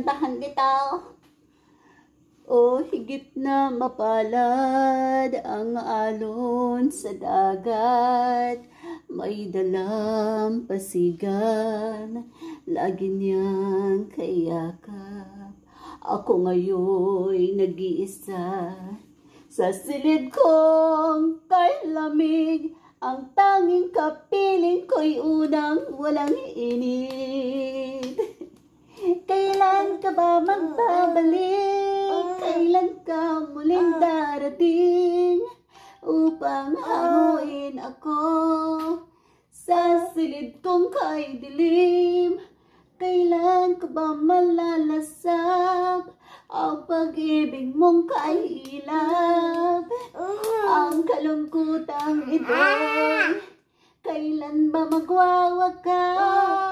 kakantahan kita. O higit na mapalad ang alon sa dagat, may dalang pasigan, lagi niyang kayakap. Ako ngayon nag-iisa, sa silid kong kay lamig, ang tanging kapiling ko'y unang walang init. Kailan ka ba magbabalik? Kailan ka muling darating? Upang hanguin ako sa silid kong kay dilim. Kailan ka ba malalasap ang pag-ibig mong kailap? Ang kalungkutang ito, kailan ba magwawakas?